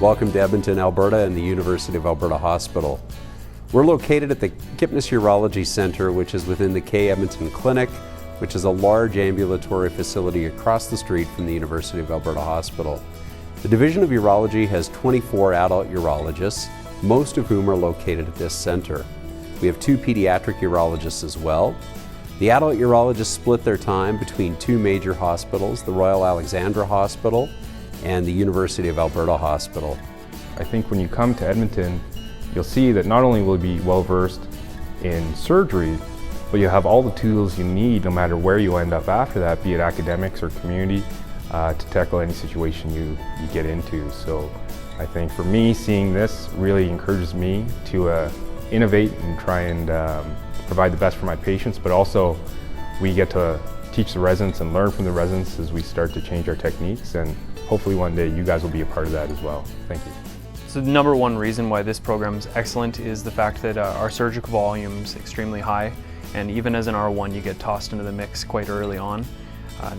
Welcome to Edmonton, Alberta and the University of Alberta Hospital. We're located at the Kipnis Urology Centre, which is within the K Edmonton Clinic, which is a large ambulatory facility across the street from the University of Alberta Hospital. The Division of Urology has 24 adult urologists, most of whom are located at this centre. We have 2 pediatric urologists as well. The adult urologists split their time between 2 major hospitals, the Royal Alexandra Hospital and the University of Alberta Hospital. I think when you come to Edmonton, you'll see that not only will you be well versed in surgery, but you'll have all the tools you need no matter where you end up after that, be it academics or community, to tackle any situation you get into. So I think for me, seeing this really encourages me to innovate and try and provide the best for my patients, but also we get to teach the residents and learn from the residents as we start to change our techniques, and hopefully one day you guys will be a part of that as well. Thank you. So the number one reason why this program is excellent is the fact that our surgical volume is extremely high, and even as an R1 you get tossed into the mix quite early on.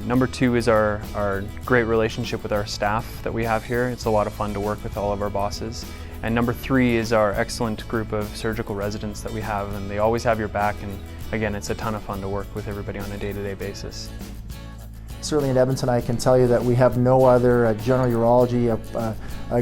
Number 2 is our great relationship with our staff that we have here. It's a lot of fun to work with all of our bosses. And number 3 is our excellent group of surgical residents that we have, and they always have your back, and again, it's a ton of fun to work with everybody on a day-to-day basis. Certainly in Edmonton, I can tell you that we have no other general urology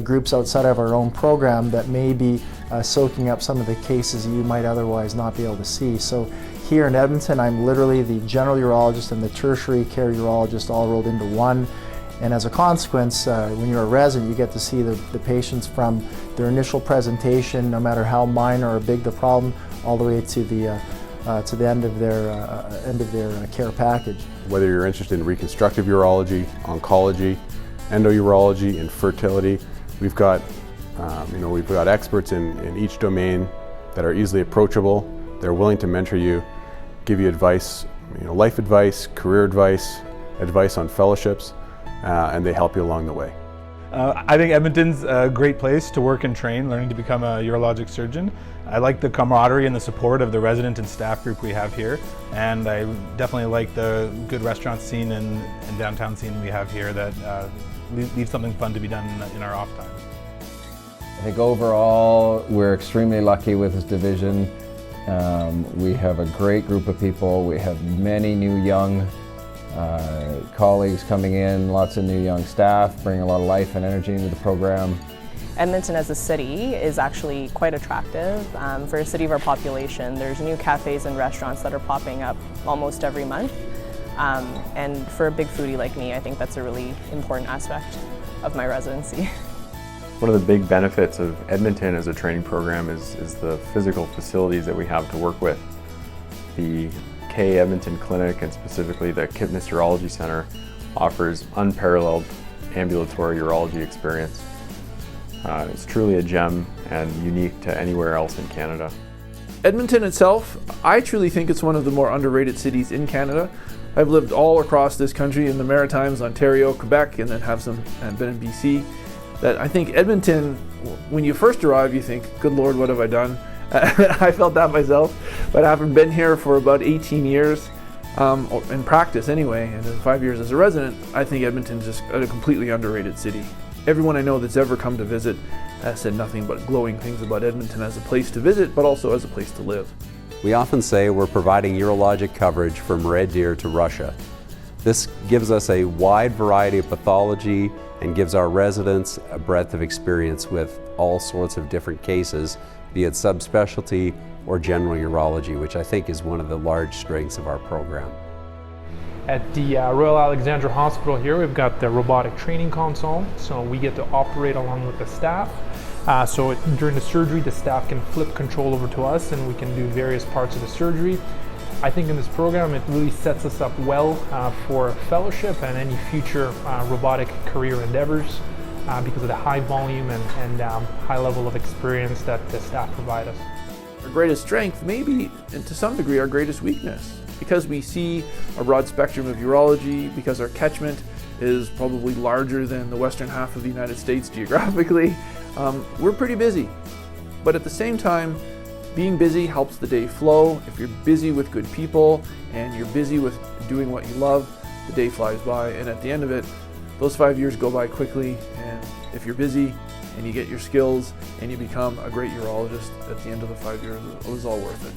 groups outside of our own program that may be soaking up some of the cases you might otherwise not be able to see. So here in Edmonton, I'm literally the general urologist and the tertiary care urologist all rolled into one. And as a consequence, when you're a resident, you get to see the patients from their initial presentation, no matter how minor or big the problem, all the way to the end of their care package. Whether you're interested in reconstructive urology, oncology, endourology, and fertility, we've got experts in each domain that are easily approachable. They're willing to mentor you, give you advice, life advice, career advice, advice on fellowships, and they help you along the way. I think Edmonton's a great place to work and train, learning to become a urologic surgeon. I like the camaraderie and the support of the resident and staff group we have here, and I definitely like the good restaurant scene and downtown scene we have here that leaves something fun to be done in our off time. I think overall we're extremely lucky with this division. We have a great group of people. We have many new young colleagues coming in, lots of new young staff, bringing a lot of life and energy into the program. Edmonton as a city is actually quite attractive. For a city of our population, there's new cafes and restaurants that are popping up almost every month. And for a big foodie like me, I think that's a really important aspect of my residency. One of the big benefits of Edmonton as a training program is the physical facilities that we have to work with. The K Edmonton Clinic, and specifically the Kipnis Urology Centre, offers unparalleled ambulatory urology experience. It's truly a gem and unique to anywhere else in Canada. Edmonton itself, I truly think it's one of the more underrated cities in Canada. I've lived all across this country in the Maritimes, Ontario, Quebec, and then been in BC. That I think Edmonton, when you first arrive, you think, good Lord, what have I done? I felt that myself, but having been here for about 18 years, in practice anyway, and then 5 years as a resident, I think Edmonton's just a completely underrated city. Everyone I know that's ever come to visit has said nothing but glowing things about Edmonton as a place to visit, but also as a place to live. We often say we're providing urologic coverage from Red Deer to Russia. This gives us a wide variety of pathology and gives our residents a breadth of experience with all sorts of different cases, be it subspecialty or general urology, which I think is one of the large strengths of our program. At the Royal Alexandra Hospital here, we've got the robotic training console, so we get to operate along with the staff. During the surgery, the staff can flip control over to us and we can do various parts of the surgery. I think in this program it really sets us up well for fellowship and any future robotic career endeavors because of the high volume and high level of experience that the staff provide us. Our greatest strength may be, and to some degree, our greatest weakness. Because we see a broad spectrum of urology, because our catchment is probably larger than the western half of the United States geographically, we're pretty busy. But at the same time, being busy helps the day flow. If you're busy with good people and you're busy with doing what you love, the day flies by, and at the end of it, those 5 years go by quickly, and if you're busy, and you get your skills and you become a great urologist at the end of the 5 years. It was all worth it.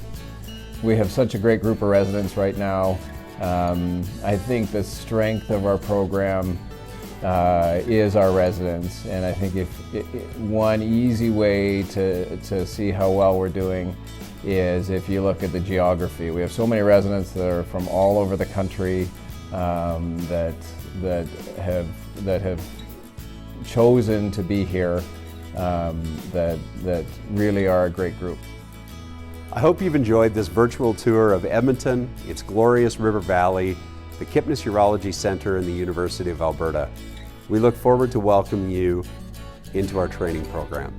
We have such a great group of residents right now. I think the strength of our program is our residents, and I think one easy way to see how well we're doing is if you look at the geography. We have so many residents that are from all over the country that have chosen to be here, that really are a great group. I hope you've enjoyed this virtual tour of Edmonton, its glorious river valley, the Kipnis Urology Center, and the University of Alberta. We look forward to welcoming you into our training program.